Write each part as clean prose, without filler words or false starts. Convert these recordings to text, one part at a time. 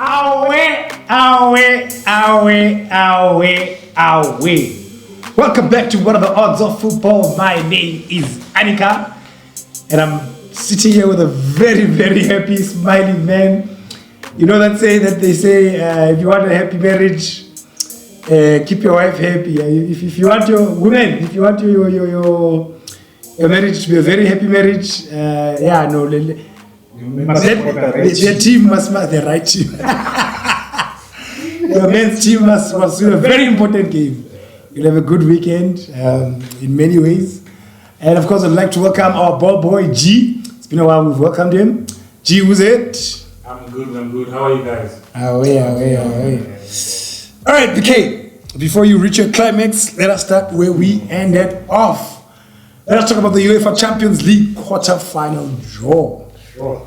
Away. Welcome back to What Are the Odds of Football. My name is Anika, and I'm sitting here with a very, very happy, smiling man. You know that saying that they say, if you want a happy marriage, keep your wife happy. If you want your women, if you want your marriage to be a very happy marriage, their team must the right team. Your men's team must win a very important game. You'll have a good weekend in many ways. And of course, I'd like to welcome our ball boy, G. It's been a while we've welcomed him. G, who's it? I'm good. How are you guys? Away. All right, BK, before you reach your climax, let us start where we ended off. Let us talk about the UEFA Champions League quarter-final draw. Sure.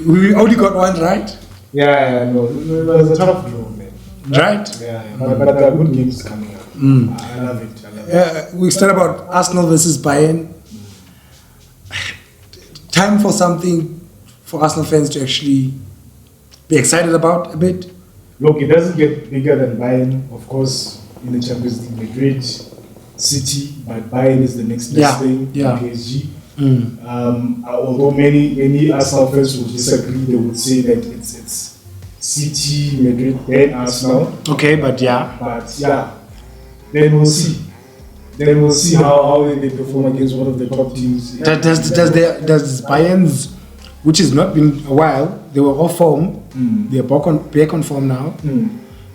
We only got one, right? No, it was a tough draw, man. Right? But there are good games coming up. I love it. We start about Arsenal versus Bayern. Time for something for Arsenal fans to actually be excited about a bit. Look, it doesn't get bigger than Bayern, of course, in the Champions League. Madrid, City, but Bayern is the next best thing. PSG. Although many Arsenal fans will disagree, they would say that it's City, Madrid, then Arsenal. Okay, but then we'll see. Then we'll see how they perform against one of the top teams. Does Bayern's, which has not been a while, they were off form, they're back on form now.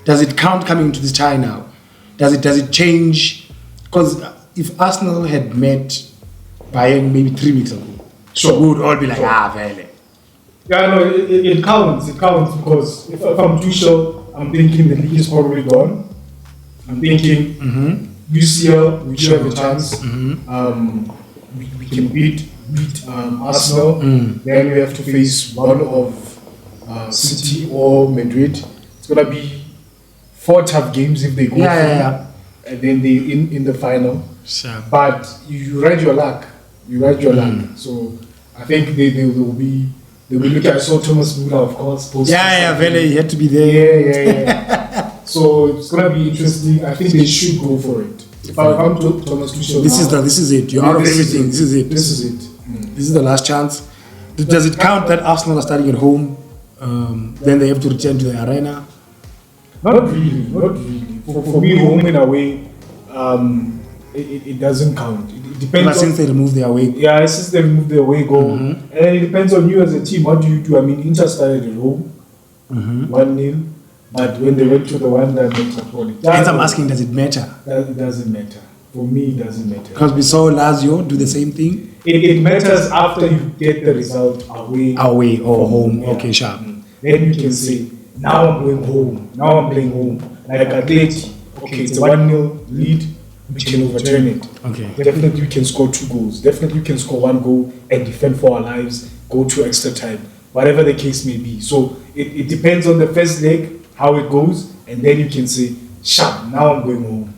Does it count coming into this tie now? Does it change? Because if Arsenal had met Bayern maybe 3 weeks ago, so we would all be like, really? It counts. It counts because if I'm too sure, I'm thinking the league is probably gone. I'm thinking UCL, we should have a chance. We can beat Arsenal. Then we have to face one of City or Madrid. It's gonna be 4 tough games if they go. And then they in the final. Sure. But you ride your luck. So I think they will be looking. I saw Thomas Müller, of course. Vele, he had to be there. So it's gonna be interesting. I think they should go for it. If I'm Thomas Tuchel, this is it. You're out of everything. This is it. This is it. This is the last chance. Does it count that Arsenal are starting at home? Then they have to return to the arena? Not really. For me, home and away, it doesn't count. It depends. Since they removed their away. Since they removed the away goal, and it depends on you as a team. What do you do? I mean, Inter started at home, 1-0, but when they went to the Wanda Metropolitan, hence I'm asking, does it matter? It doesn't matter. For me, it doesn't matter. Because we saw Lazio do the same thing. It matters after you get the result away or home. Okay, sharp. Then you can say, now I'm going home. Now I'm playing home. Like Atleti, okay, it's a 1-0 lead. We can overturn it. Okay. Definitely we can score 2 goals. Definitely we can score 1 goal and defend for our lives, go to extra time, whatever the case may be. So it depends on the first leg, how it goes, and then you can say, sharp, now I'm going home.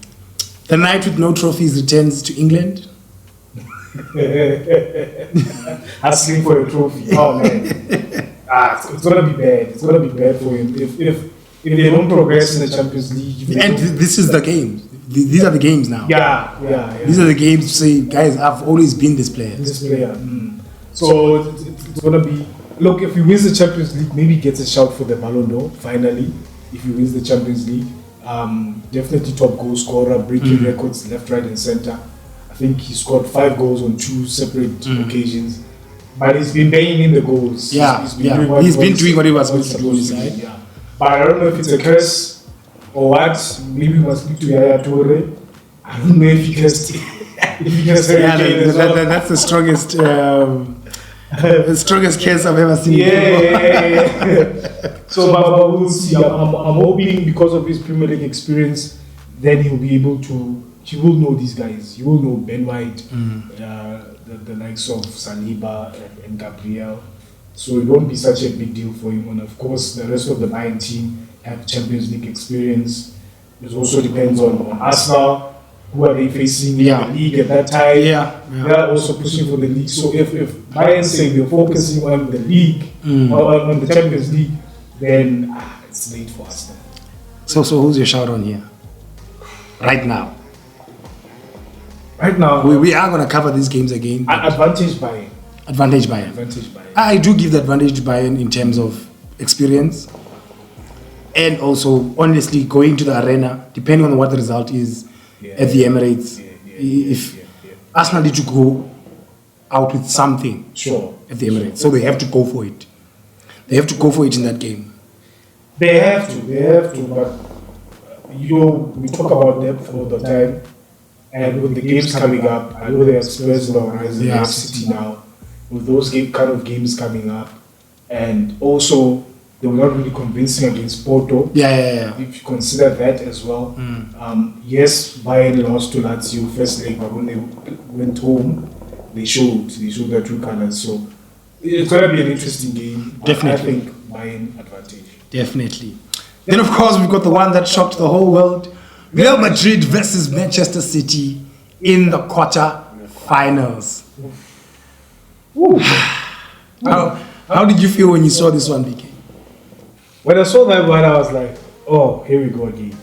The night with no trophies returns to England. Asking for a trophy. Oh man. It's gonna be bad. It's gonna be bad for him. If they don't progress in the Champions League. And this is the game. These are the games now. Yeah. These are the games to say, guys, I've always been this player. So it's going to be... Look, if he wins the Champions League, maybe he gets a shout for the Ballon d'Or, finally. If he wins the Champions League. Definitely top goal scorer, breaking records left, right and centre. I think he scored 5 goals on 2 separate occasions. But he's been banging in the goals. He's been doing what he was supposed to do on his side. But I don't know if it's a curse or what. Maybe we must speak to Yaya Toure. I don't know if he can stay. That's the strongest case I've ever seen. So but we'll see. I'm hoping because of his Premier League experience, then he'll be able to. He will know these guys. He will know Ben White, the likes of Saliba and Gabriel. So it won't be such a big deal for him. And of course, the rest of the Bayern team have Champions League experience. It also depends on Arsenal. Who are they facing in the league at that time? They are also pushing for the league. So if Bayern say we're focusing on the league, or on the Champions League, then it's late for us now. So who's your shout on here? Right now. Right now, We are going to cover these games again. advantage Bayern. Advantage Bayern. Advantage Bayern. I do give the advantage to Bayern in terms of experience. And also, honestly, going to the arena, depending on what the result is at the Emirates, if Arsenal need to go out with something at the Emirates, so they have to go for it. They have to go for it in that game. They have to, but we talk about depth all the time, and with the games coming up, I know they have Spurs on the horizon, they have City now, with those kind of games coming up, and also they were not really convincing against Porto. Yeah. If you consider that as well, yes, Bayern lost to Lazio first leg, but when they went home, they showed their true colors. So it's going to be an interesting game. Definitely. I think Bayern advantage. Definitely. Then, of course, we've got the one that shocked the whole world. Real Madrid versus Manchester City in the quarter-finals. How did you feel when you saw this one, BK? When I saw that one, I was like, oh, here we go again.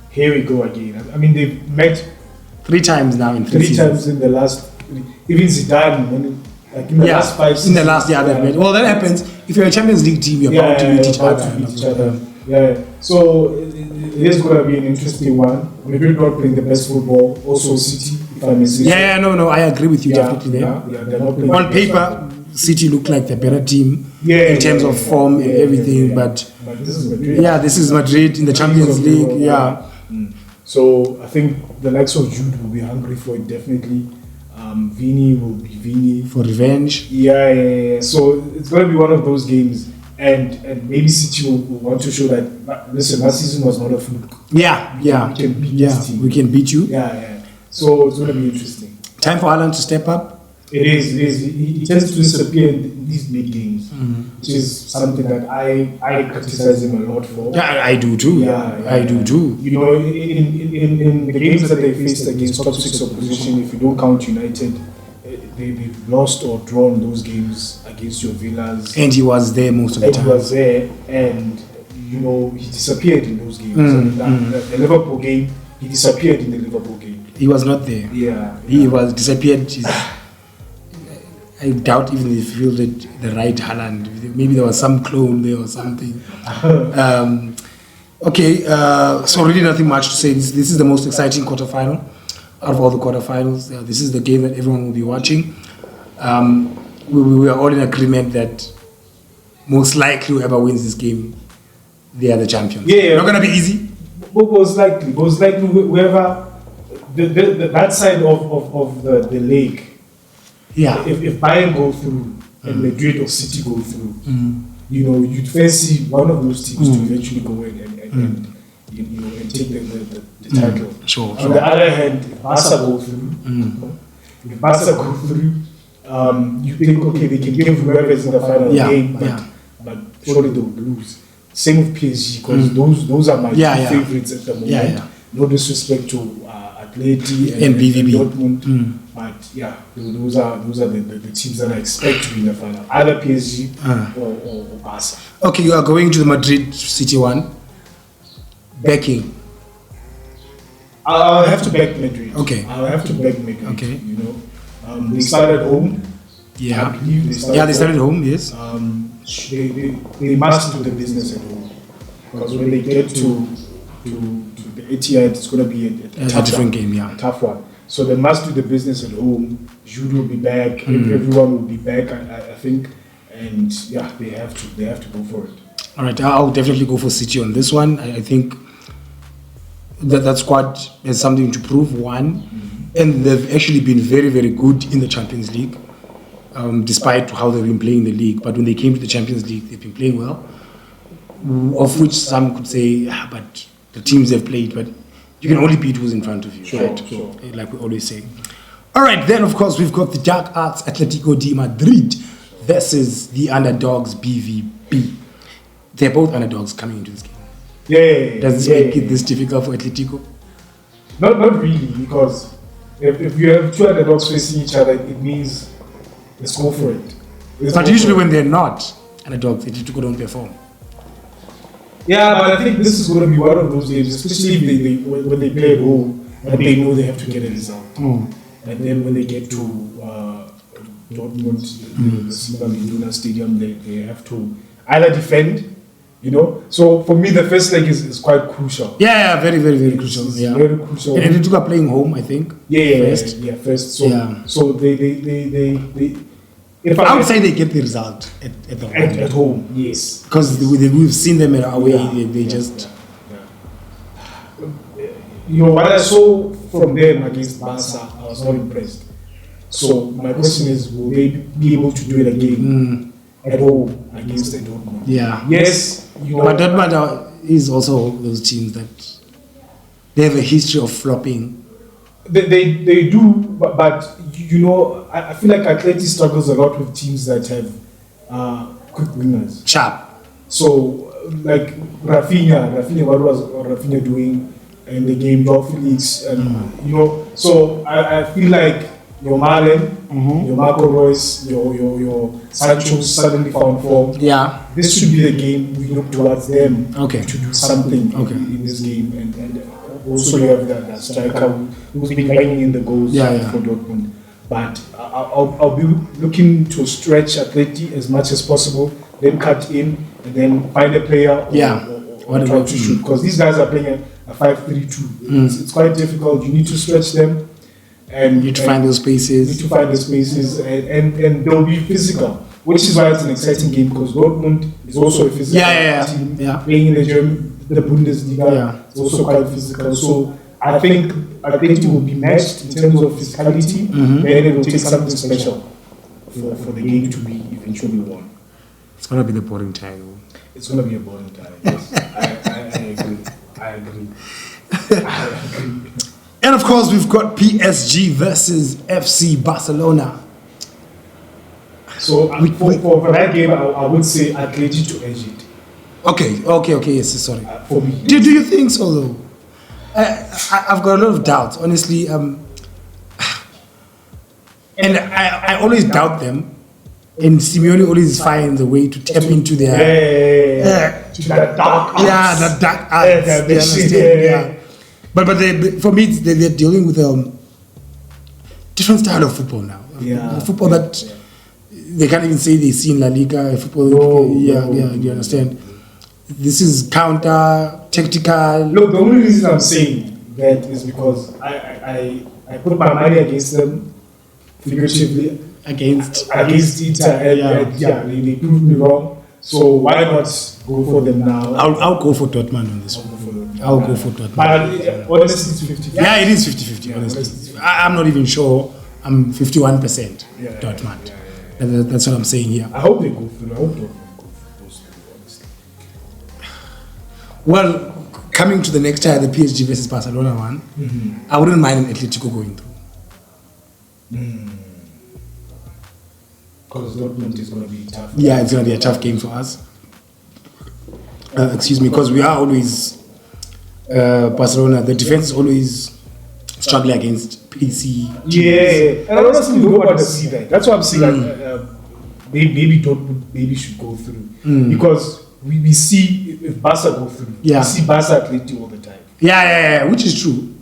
Here we go again. I mean, they've met 3 times now in 3 three seasons. times in the last, even Zidane, in the last 5 seasons. In the last year, they've met. Well, that happens. If you're a Champions League team, you're bound to meet each other. Yeah. So it is going to be an interesting one. Madrid not playing the best football. Also City, if I may say. Yeah, no, I agree with you definitely there. They're not playing On paper, City look like the better team in terms of form and everything, but this is Madrid. Yeah, this is Madrid in the Champions League. Yeah. So I think the likes of Jude will be hungry for it definitely. Vini will be Vini For revenge. Yeah. So it's going to be one of those games, and maybe City will want to show that. Listen, last season was not a fluke. Yeah. We can beat this team. We can beat you. Yeah. So it's going to be interesting. Time for Alan to step up. It is. He tends to disappear in these big games, which is something that I criticize him a lot for. Yeah, I do too. I do too. You know, in the games that they faced against top 6 opposition, if you don't count United, they've lost or drawn those games against your Villas. And he was there most of the time. He was there, and you know he disappeared in those games. The Liverpool game, he disappeared in the Liverpool game. He was not there. Yeah. He was disappeared. I doubt even if he fielded the right Haaland. Maybe there was some clone there or something. So really nothing much to say. This is the most exciting quarterfinal out of all the quarterfinals. This is the game that everyone will be watching. We are all in agreement that most likely whoever wins this game, they are the champions. Yeah. Not going to be easy. Most likely whoever that side of the league. Yeah. If Bayern go through and Madrid or City go through, you know, you'd fancy one of those teams to eventually go in and take the title. Sure. On the other hand, if Barca go through, you think, okay, they can give whoever is in the final game, but surely they will lose. Same with PSG, because those are my two favorites at the moment. No disrespect to Atleti and BVB. Dortmund, but those are the teams that I expect to be in the final, either PSG or Barca. Okay, you are going to the Madrid City one. Backing. I'll have to back Madrid. Okay. I'll have to back Madrid. Okay. You know, they started home. Yeah. I believe They started home. Yes. They must do the business at home, because when they get to the Etihad, it's going to be a tough different one, game. Yeah. a tough one. So they must do the business at home. Jude will be back. Everyone will be back. I think, and they have to go for it. All right, I'll definitely go for City on this one. I think that squad has something to prove. And they've actually been very, very good in the Champions League, despite how they've been playing the league. But when they came to the Champions League, they've been playing well. Of which some could say, but the teams they've played, but you can only beat who's in front of you, right? Sure. Like we always say. All right, then of course we've got the Dark Arts Atletico de Madrid versus the underdogs BVB. They're both underdogs coming into this game. Yeah. Does this make it this difficult for Atletico? Not really, because if you have two underdogs facing each other, it means let's go for it. But usually when they're not underdogs, Atletico don't perform. Yeah, but I think this is going to be one of those games, especially if when they play at home and they know they have to get a result. And then when they get to Dortmund, the Siba Iduna Stadium, they have to either defend, you know. So for me, the first leg is quite crucial. Yeah, very, very, very crucial. Yeah, very crucial. And Atletico are playing home, I think. First. So they if I would say they get the result at the home. At home, yes. Because we've seen them away. They just. You know, what I saw from them against Barca, I was not impressed. So my question is, will they be able to do it again at home against the Dortmund? Yeah. Yes. You know, but Dortmund is also those teams that they have a history of flopping. They do, but you know, I feel like Atleti struggles a lot with teams that have quick wingers. Sharp. So, like Rafinha, what was Rafinha doing in the game? Joao Felix, and you know, so I feel like your Malen, your Marco Reus, your Sancho suddenly found form. Yeah. This should be the game we look towards them to do something in this game, and also you have that striker who's been banging in the goals for Dortmund. But I'll be looking to stretch Atleti as much as possible, then cut in and then find a player or try to shoot, because these guys are playing a 5-3-2. It's quite difficult. You need to stretch them. And you need to find those spaces. You need to find the spaces, and they'll be physical, which is why it's an exciting game, because Dortmund is also a physical team. Playing in the Bundesliga, it's also quite physical. So I think it will be matched in terms of physicality, then it will take something special for the game to be eventually won. It's going to be the boring time. It's going to be a boring time, yes. I agree. And of course, we've got PSG versus FC Barcelona. So for that game, I would say Atleti to edge it. Okay, yes, sorry. For me. Do you think so, though? I've got a lot of doubts, honestly. And I always doubt them. And Simeone always finds a way to tap into their... to that dark arts. Yeah, that dark arts. You understand? But for me, they're dealing with a different style of football now. Football that they can't even say they see in La Liga. Football, you understand? This is counter, tactical. Look, the only reason I'm saying that is because I put my money against them, figuratively. Against Inter, and they proved me wrong. So why not go for them now? I'll go for Dortmund on this one. I'll go for Dortmund. But honestly, it's 50-50. Yeah, it is 50-50, honestly. I'm not even sure. I'm 51% Dortmund. That's what I'm saying here. I hope they go through. I hope Dortmund goes through, honestly. Well, coming to the next tie, the PSG versus Barcelona one, I wouldn't mind an Atletico going through. Because Dortmund is going to be tough. Yeah, it's going to be a tough game for us. Because we are always Barcelona. The defense is always struggling against PC. Yeah, and I honestly don't want to see that. That's what I'm saying. Maybe Dortmund should go through, because we see if Barca go through. We see Barca Atleti all the time. Yeah, which is true.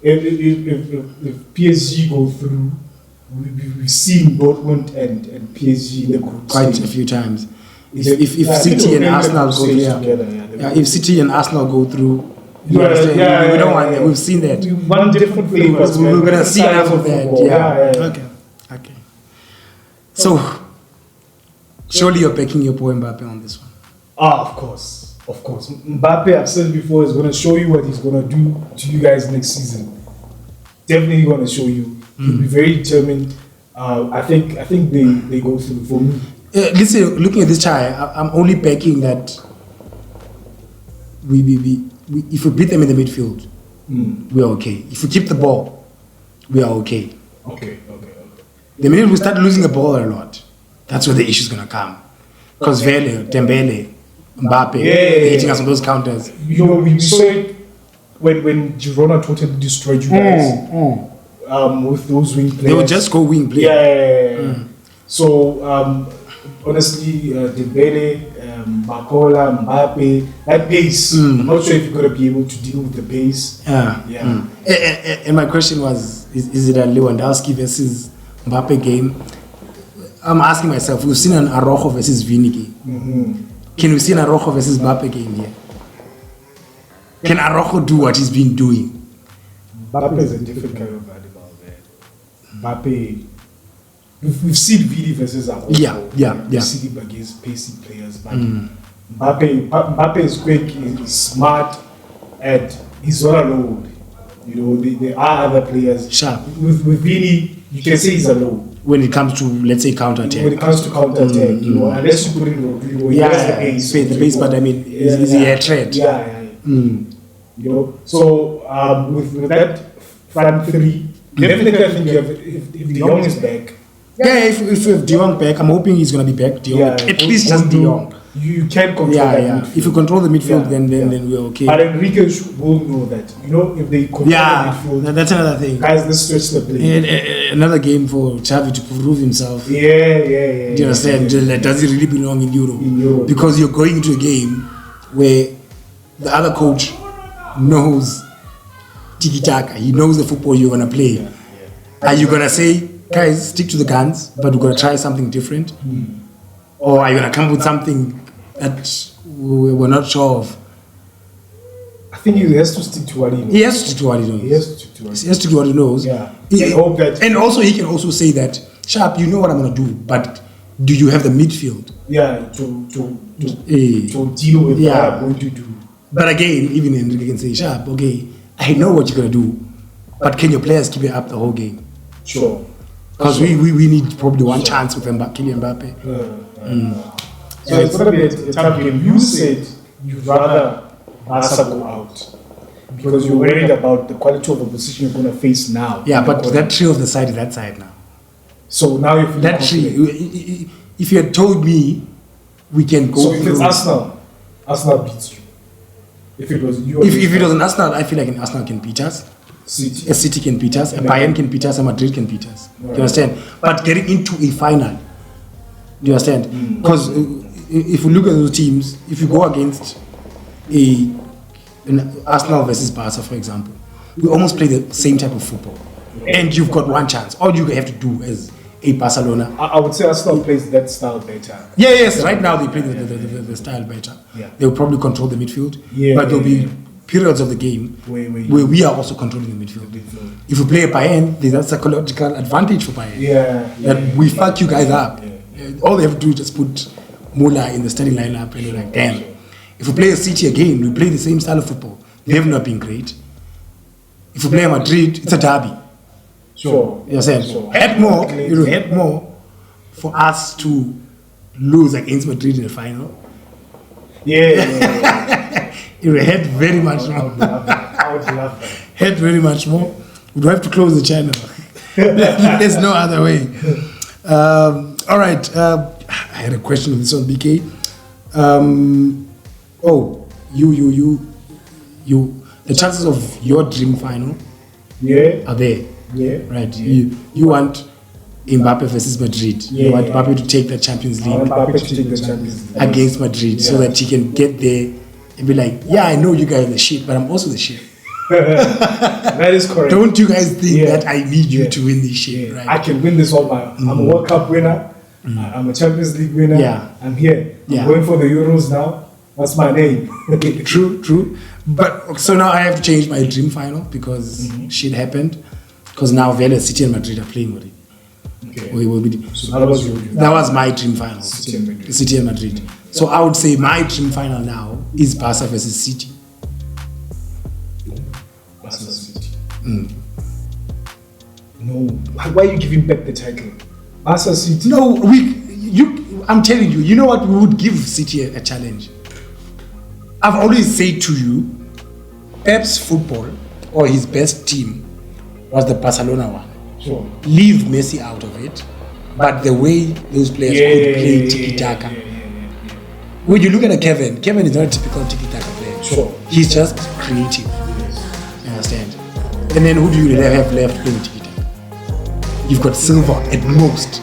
If PSG go through, we've seen Dortmund and PSG in the group quite a few times. If City and Arsenal go through, if City and Arsenal go through, we don't want that. We've seen that. We want different flavors. We're gonna see enough of that. Okay. So, surely you're backing your boy Mbappe on this one. Of course. Mbappe, I've said before, is going to show you what he's going to do to you guys next season. Definitely going to show you. He'll be very determined. I think they go through for me. Listen, looking at this tie, I'm only backing that we if we beat them in the midfield, we're okay. If we keep the ball, we are okay. Okay. The minute we start losing the ball a lot, that's where the issue's gonna come. Because Dembele, Mbappe, they're hitting us on those counters. You know, we saw it when Girona totally destroyed you guys. With those wing players. They would just go wing play. So honestly, Dembele, Makola, Mbappe, that pace. I'm not sure if you're going to be able to deal with the pace. Yeah. And my question was, is it a Lewandowski versus Mbappe game? I'm asking myself, we've seen an Araujo versus Vini game. Can we see an Araujo versus Mbappe game here? Can Araujo do what he's been doing? Mbappe is a different kind of animal, man. Mbappe, we've seen Vini versus Araujo. Yeah. We've seen him against pacey players, but Mbappe is quick, he's smart, and he's not alone. You know, there are other players. Sharp. With Vini, you can say he's alone. When it comes to, let's say, counter-attack. When it comes to counter-attack, you know, unless you put in Rodrigo, he has the pace. But I mean, is he a threat? Yeah. You know, so with that front three, definitely I think you have, if De Jong is back. Yeah, if De Jong back, I'm hoping he's going to be back. De Jong, at least just De Jong. You can control that midfield. If you control the midfield, then we're okay. But Enrique will know that. You know, if they control the midfield, that's another thing. Guys, let's stretch the play. Another game for Xavi to prove himself. Yeah. Do you understand? Does he really belong in Europe? Because you're going into a game where the other coach knows tiki-taka. He knows the football you're going to play. Are you going to say, guys, stick to the guns, but we're going to try something different? Or are you going to come with something that we're not sure of? I think he has to stick to what he knows. He has to stick to what he knows. He has to stick to what he knows. Yeah. And also he can also say that, Sharp, you know what I'm going to do, but do you have the midfield? Yeah, to deal with what I'm going to do. But again, even Enrique can say, Sharp, okay, I know what you're going to do, but can your players keep it up the whole game? Sure. Because we need probably one chance with Kylian Mbappe. So it's going to be a tough game. You said you'd rather Barca go out because you're worried about the quality of the position you're going to face now. Yeah, but that three of the side is that side now. So now if that three, if you had told me we can go. So if it's Arsenal beats you. If it was you. If it was an Arsenal, I feel like an Arsenal can beat us. City can beat us, Bayern can beat us, and Madrid can beat us. Do you understand? But getting into a final, do you understand? Because if we look at those teams, if you go against an Arsenal versus Barca, for example, we almost play the same type of football, and you've got one chance. All you have to do as a Barcelona. I would say Arsenal plays that style better. Yes. Right now they play the style better. Yeah. They'll probably control the midfield, but there'll be periods of the game where we are also controlling the midfield. If we play a Bayern, there's a psychological advantage for Bayern. That we fuck you guys up. All they have to do is just put Muller in the starting lineup and you're like, damn. If we play a City again, we play the same style of football. They have not been great. If we play a Madrid, it's a derby. Sure. You understand? It will help more for us to lose against Madrid in the final. It will hurt very much more. I would love that. Hurt very much more. We'd have to close the channel. There's no other way. All right. I had a question on this one, BK. The chances of your dream final are there. Right. You want Mbappe versus Madrid. You want Mbappe to take the Champions League against Madrid so that he can get there and be like, yeah, I know you guys are the shit, but I'm also the shit. That is correct. Don't you guys think that I need you to win this shit, right? I can win this all by. I'm a World Cup winner. I'm a Champions League winner. I'm here. I'm going for the Euros now. That's my name. True. But so now I have to change my dream final because shit happened. Because now Vélez, City and Madrid are playing with it. So that was my dream final. City and Madrid. So I would say my dream final now is Barca versus City. Barca City. No. Why are you giving back the title? Barca City. No, I'm telling you, you know what? We would give City a challenge. I've always said to you, Pep's football or his best team was the Barcelona one. Sure. Leave Messi out of it, but the way those players could play tiki-taka. When you look at Kevin is not a typical tiki-taka player. Sure. He's just creative. You understand? And then who do you have left playing tiki-taka? You've got Silva at most.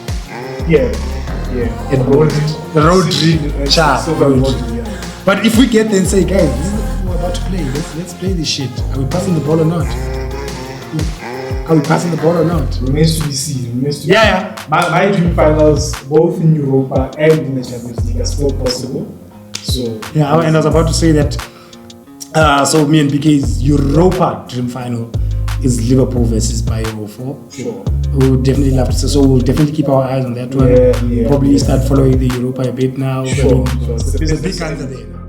Yeah. And the road trip, sharp. But if we get there and say, guys, this is the football we're about to play. Let's play this shit. Are we passing the ball or not? Are we passing the ball or not? Remains to be seen. Yeah. My dream finals, both in Europa and in the Champions League, are still possible. So yeah, and I was about to say that. So me and BK's Europa dream final is Liverpool versus Bayern 04. Sure. We would definitely love to. So we'll definitely keep our eyes on that one. Probably start following the Europa a bit now. Sure. I mean, the big guns are there.